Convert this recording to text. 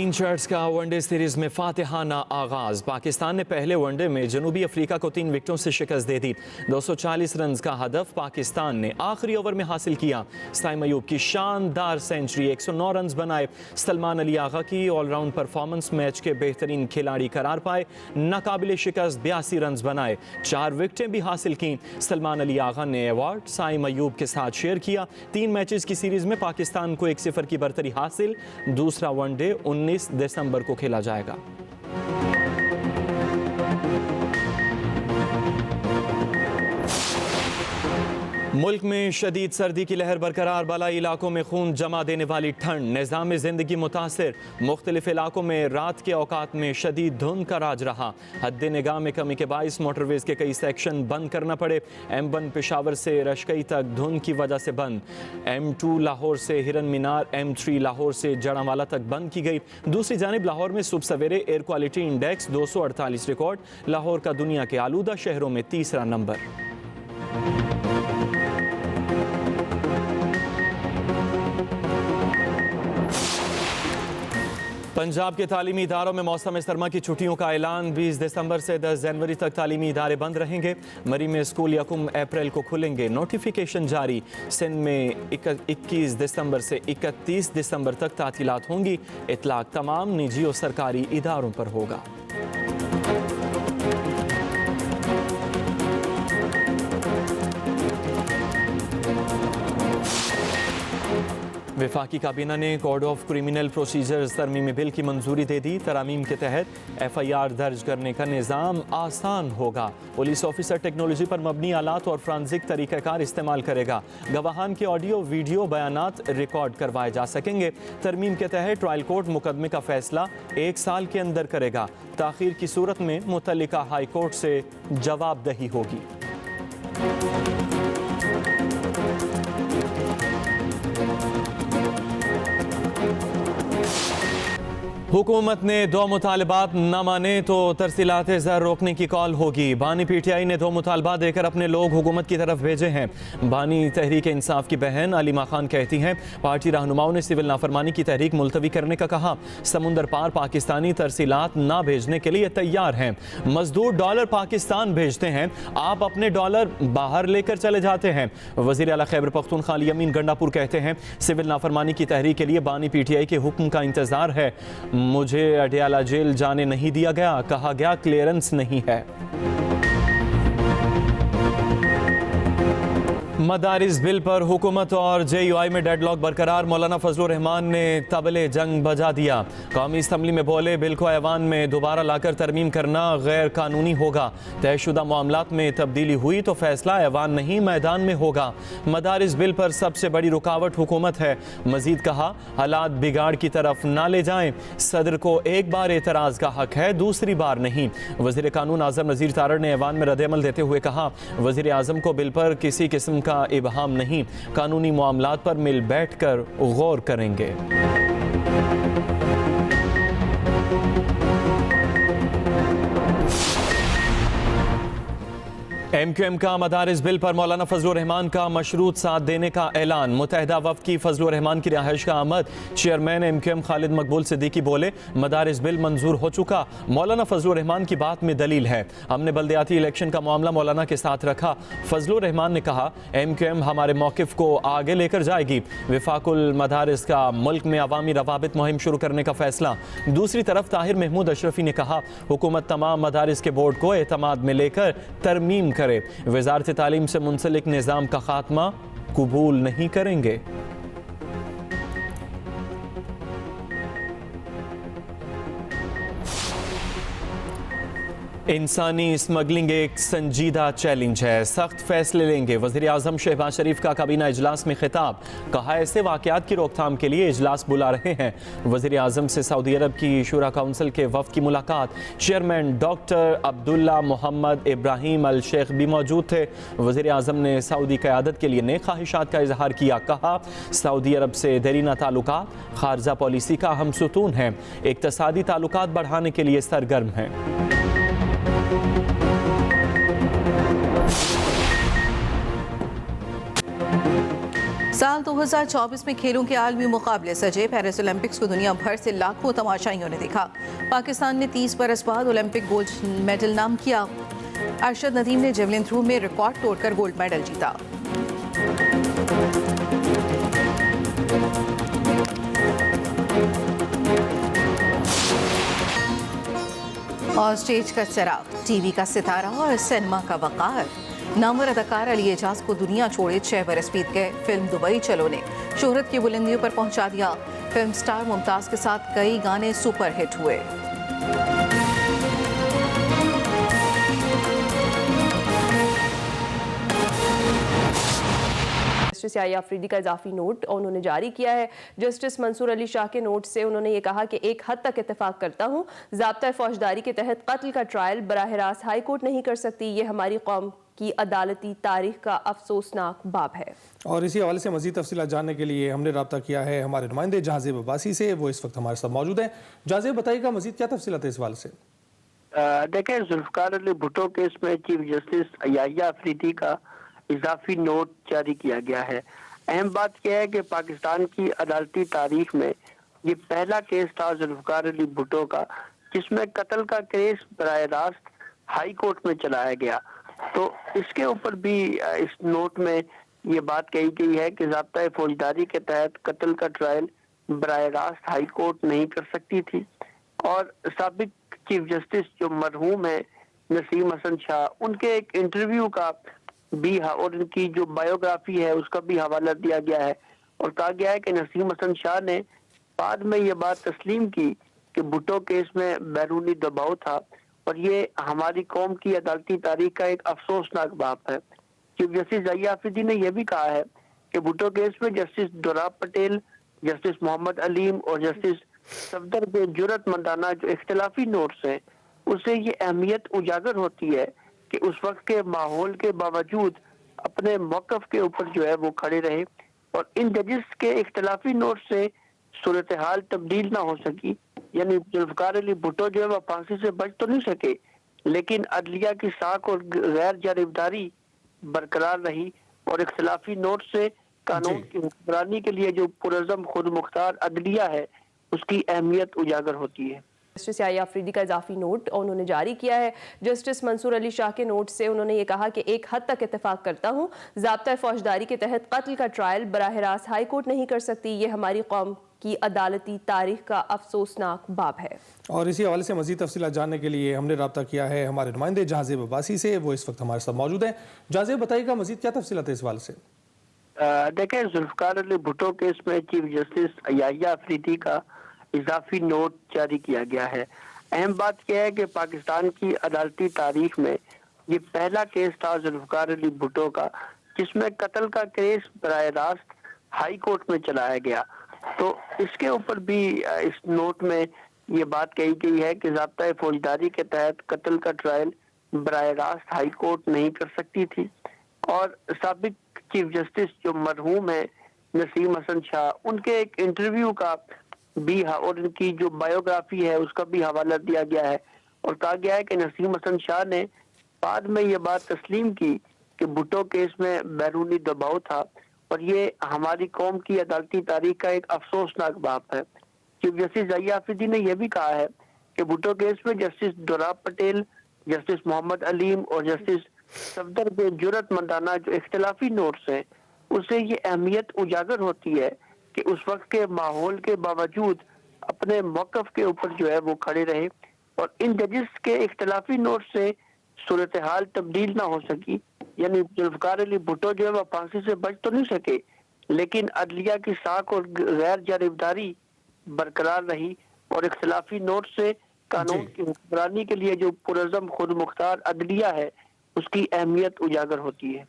तीन शर्ट्स का one day series में फातिहाना आगाज। पाकिस्तान ने पहले वनडे में जनूबी अफ्रीका को 3 विकेटों से शिकस्त दे दी। 240 रन का हदफ पाकिस्तान ने आखिरी ओवर में हासिल किया। साइम अयूब की शानदार सेंचुरी, 109 रन बनाए। सलमान अली आगा की ऑलराउंड परफॉर्मेंस मैच के बेहतरीन खिलाड़ी करार पाए। नाकाबिले शिकस्त 82 रन बनाए, 4 विकेटें भी हासिल की। सलमान अली आगा ने अवार्ड साइम अयूब के साथ शेयर किया। 3 मैचेस की सीरीज में पाकिस्तान को 1-0 की बरतरी हासिल। दूसरा वनडे 19 दिसंबर को खेला जाएगा। मुल्क में शदीद सर्दी की लहर बरकरार, बालाई इलाकों में खून जमा देने वाली ठंड, निज़ाम ज़िंदगी मुतासिर। मुख्तलिफ इलाकों में रात के औकात में शदीद धुंध का राज रहा। हद निगाह में कमी के बाइस मोटरवेज के कई सेक्शन बंद करना पड़े। M1 पेशावर से रशकई तक धुंध की वजह से बंद। M2 लाहौर से हिरन मीनार, M3 लाहौर से जड़ांवाला तक बंद की गई। दूसरी जानिब लाहौर में सुबह सवेरे air quality index 248 record. Lahore का दुनिया के आलूदा शहरों में तीसरा नंबर। पंजाब के तालीमी इदारों में मौसम सरमा की छुट्टियों का ऐलान। 20 दिसंबर से 10 जनवरी तक तालीमी इदारे बंद रहेंगे। मरी में स्कूल 1 अप्रैल को खुलेंगे। नोटिफिकेशन जारी। सिंध में 21 दिसंबर से 31 दिसंबर तक तातीलात होंगी। इतलाक तमाम निजी और सरकारी इदारों पर होगा। वफाकी काबीना ने कोड ऑफ क्रिमिनल प्रोसीजर्स तरमीमी बिल की मंजूरी दे दी। तरामीम के तहत FIR दर्ज करने का निज़ाम आसान होगा। पुलिस ऑफिसर टेक्नोलॉजी पर मबनी आलात और फ्रांसिक तरीक़ाकार इस्तेमाल करेगा। गवाहान के ऑडियो वीडियो बयानात रिकॉर्ड करवाए जा सकेंगे। तरमीम के तहत ट्रायल कोर्ट मुकदमे का फैसला 1 साल के अंदर करेगा। ताख़ीर की सूरत में मुतल्लिका हाई कोर्ट से जवाबदही होगी। हुकूमत ने 2 मुतालबात न माने तो तरसीलात ज़र रोकने की कॉल होगी। बानी PTI ने 2 मुतालबात देकर अपने लोग हुकूमत की तरफ भेजे हैं। बानी तहरीक इंसाफ की बहन अलीमा खान कहती हैं, पार्टी रहनुमाओं ने सिविल नाफरमानी की तहरीक मुलतवी करने का कहा। समुंदर पार पाकिस्तानी तरसीलात ना भेजने के लिए तैयार हैं। मजदूर डॉलर पाकिस्तान भेजते हैं, आप अपने डॉलर बाहर लेकर चले जाते हैं। वज़ीर आला खैबर पख्तूनख्वा यमीन गंडापुर कहते हैं, सिविल नाफरमानी की तहरीक के लिए बानी PTI के हुक्म का इंतजार है। मुझे अडियाला जेल जाने नहीं दिया गया, कहा गया क्लियरेंस नहीं है। मदारिस बिल पर हुकूमत और JUI में डेडलॉक बरकरार। मौलाना फजलुर रहमान ने तबले जंग बजा दिया। कौमी असम्बली में बोले, बिल को ऐवान में दोबारा लाकर तरमीम करना गैर कानूनी होगा। तयशुदा मामलात में तब्दीली हुई तो फैसला ऐवान नहीं मैदान में होगा। मदारिस बिल पर सबसे बड़ी रुकावट हुकूमत है। मजीद कहा, हालात बिगाड़ की तरफ ना ले जाएं। सदर को एक बार एतराज़ का हक है, दूसरी बार नहीं। वज़ीर कानून आज़म नज़ीर तारड़ ने ऐवान में रद्द-ए-अमल देते हुए कहा, वज़ीर आज़म को बिल पर किसी किस्म का इबहाम नहीं, कानूनी मामलात पर मिल बैठकर गौर करेंगे। MQM का मदारिस बिल पर मौलाना फजलुर रहमान का मशरूत साथ देने का ऐलान। मुत्तहिदा वफ़द की फजलुर रहमान की रिहाइश का आमद। चेयरमैन MQM खालिद मकबूल सिद्दीकी बोले, मदारिस बिल मंजूर हो चुका। मौलाना फजलुर रहमान की बात में दलील है। हमने बल्दियाती इलेक्शन का मामला मौलाना के साथ रखा। फजलुर रहमान ने कहा, MQM हमारे मौक़िफ़ को आगे लेकर जाएगी। वफाकुल मदारिस का मुल्क में अवामी रवाबित मुहिम शुरू करने का फैसला। दूसरी तरफ ताहिर महमूद अशरफी ने कहा, हुकूमत तमाम मदारिस के बोर्ड को एतमाद में लेकर तरमीम करे। वज़ारत तालीम से मुंसलिक निज़ाम का खात्मा कबूल नहीं करेंगे। इंसानी स्मगलिंग एक संजीदा चैलेंज है, सख्त फैसले लेंगे। वज़ीर आज़म शहबाज शरीफ का काबीना इजलास में खिताब। कहा, ऐसे वाक़यात की रोकथाम के लिए इजलास बुला रहे हैं। वज़ीर आज़म से सऊदी अरब की शूरा काउंसिल के वफ़द की मुलाकात। चेयरमैन डॉक्टर अब्दुल्ला मोहम्मद इब्राहिम अल शेख भी मौजूद थे। वज़ीर आज़म ने सऊदी क़यादत के लिए नेक ख्वाहिशात का इजहार किया। कहा, सऊदी अरब से देरीना ताल्लुकात खारजा पॉलिसी का हम सुतून हैं, इक़्तिसादी ताल्लुकात बढ़ाने के लिए सरगर्म हैं। साल साल 2024 में खेलों के आलमी मुकाबले सजे। पेरिस ओलंपिक्स को दुनिया भर से लाखों तमाशाइयों ने देखा। पाकिस्तान ने 30 बरस बाद ओलंपिक गोल्ड मेडल नाम किया। अरशद नदीम ने जेवलिन थ्रो में रिकॉर्ड तोड़कर गोल्ड मेडल जीता। और स्टेज का चिराग, टीवी का सितारा और सिनेमा का वकार। नामवर अदाकार अली एजाज को दुनिया छोड़े 6 बरस बीत गए। फिल्म दुबई चलो ने शोहरत की बुलंदियों पर पहुंचा दिया। फिल्म स्टार मुमताज के साथ कई गाने सुपर हिट हुए। जस्टिस याहिया अफरीदी का इजाफी नोट उन्होंने जारी किया है। जस्टिस मंसूर अली शाह के नोट से उन्होंने ये कहा कि एक हद तक इत्तेफाक करता हूँ, ज़ाब्ता फौजदारी के तहत कत्ल का ट्रायल बराह रास्त हाई कोर्ट नहीं कर सकती। ये हमारी कौम की अदालती तारीख का अफसोसनाक बाब है। और इसी हवाले से मज़ीद तफसीलात जानने के लिए हमने रब्ता किया है हमारे नुमाइंदे जहाज़ेब अब्बासी से। वो इस वक्त हमारे साथ मौजूद हैं। जहाज़ेब, बताइएगा मज़ीद क्या तफसीलात है इस हवाले से? देखें, जुल्फ़िकार अली भुट्टो केस में चीफ जस्टिस याहिया अफरीदी का इजाफी नोट जारी किया गया है। अहम बात यह है कि पाकिस्तान की अदालती तारीख में ये पहला केस था जुल्फ़िकार अली भुट्टो का जिसमें कत्ल का केस बराह रास्त हाई कोर्ट में चलाया गया। तो इसके ऊपर भी इस नोट में ये बात कही गई है कि ज़ाब्ता फौजदारी के तहत कत्ल का ट्रायल बराह रास्त हाई कोर्ट नहीं कर सकती थी। और साबिक चीफ जस्टिस जो मरहूम है नसीम हसन शाह, उनके एक इंटरव्यू का भी और इनकी जो बायोग्राफी है उसका भी हवाला दिया गया है और कहा गया है कि नसीम हसन शाह ने बाद में ये बात तस्लीम की कि भुट्टो केस में बैरूनी दबाव था और ये हमारी कौम की अदालती तारीख का एक अफसोसनाक बाब है। चीफ जस्टिस याहिया अफरीदी ने यह भी कहा है कि भुट्टो केस में जस्टिस दोराब पटेल, जस्टिस मोहम्मद अलीम और जस्टिस सफदर के जुर्रतमंदाना जो इख्तिलाफी नोट्स हैं उससे ये अहमियत उजागर होती है कि उस वक्त के माहौल के बावजूद अपने मौक़िफ़ के ऊपर जो है वो खड़े रहे और इन जजिस के इख्तिलाफी नोट से सूरत हाल तब्दील ना हो सकी। यानी जुल्फ़िकार अली भुट्टो जो है वह फांसी से बच तो नहीं सके, लेकिन अदलिया की साख और गैर जानिबदारी बरकरार रही और इख्तिलाफी नोट से कानून की हुक्मरानी के लिए जो पुरज़म खुद मुख्तार अदलिया है उसकी अहमियत उजागर होती है। जस्टिस याहिया अफरीदी का इजाफी नोट उन्होंने जारी किया है। जस्टिस मंसूर अली शाह के नोट से उन्होंने ये कहा कि एक हद तक इत्तेफाक करता हूँ, ज़ाब्ता फौजदारी के तहत कत्ल का ट्रायल बराह रास्त हाई कोर्ट नहीं कर सकती। ये हमारी कौम की अदालती तारीख का अफसोसनाक बाब है। और इसी हवाले से मज़ीद तफसीलात जानने के लिए हमने रब्ता किया है हमारे नुमाइंदे जहाज़ेब अब्बासी से। वो इस वक्त हमारे साथ मौजूद हैं। जहाज़ेब, बताइएगा मज़ीद क्या तफसीलात है इस हवाले से? देखें, जुल्फ़िकार अली भुट्टो केस में चीफ जस्टिस याहिया अफरीदी का इजाफी नोट जारी किया गया है। अहम बात यह है कि पाकिस्तान की अदालती तारीख में ये पहला केस था जुल्फ़िकार अली भुट्टो का जिसमें कत्ल का केस बराह रास्त हाई कोर्ट में चलाया गया। तो इसके ऊपर भी इस नोट में ये बात कही गई है कि ज़ाब्ता फौजदारी के तहत कत्ल का ट्रायल बराह रास्त हाई कोर्ट नहीं कर सकती थी। और साबिक चीफ जस्टिस जो मरहूम है नसीम हसन शाह, उनके एक इंटरव्यू का भी और इनकी जो बायोग्राफी है उसका भी हवाला दिया गया है और कहा गया है कि नसीम हसन शाह ने बाद में ये बात तस्लीम की कि भुट्टो केस में बैरूनी दबाव था और ये हमारी कौम की अदालती तारीख का एक अफसोसनाक बाब है। चीफ जस्टिस याहिया अफरीदी ने यह भी कहा है कि भुट्टो केस में जस्टिस दोराब पटेल, जस्टिस मोहम्मद अलीम और जस्टिस सफदर के जुर्रतमंदाना जो इख्तिलाफी नोट्स हैं उससे ये अहमियत उजागर होती है कि उस वक्त के माहौल के बावजूद अपने मौक़िफ़ के ऊपर जो है वो खड़े रहे और इन जजिस के इख्तिलाफी नोट से सूरत हाल तब्दील ना हो सकी। यानी जुल्फ़िकार अली भुट्टो जो है वह फांसी से बच तो नहीं सके, लेकिन अदलिया की साख और गैर जानिबदारी बरकरार रही और इख्तिलाफी नोट से कानून की हुक्मरानी के लिए जो पुरज़म खुद मुख्तार अदलिया है उसकी अहमियत उजागर होती है।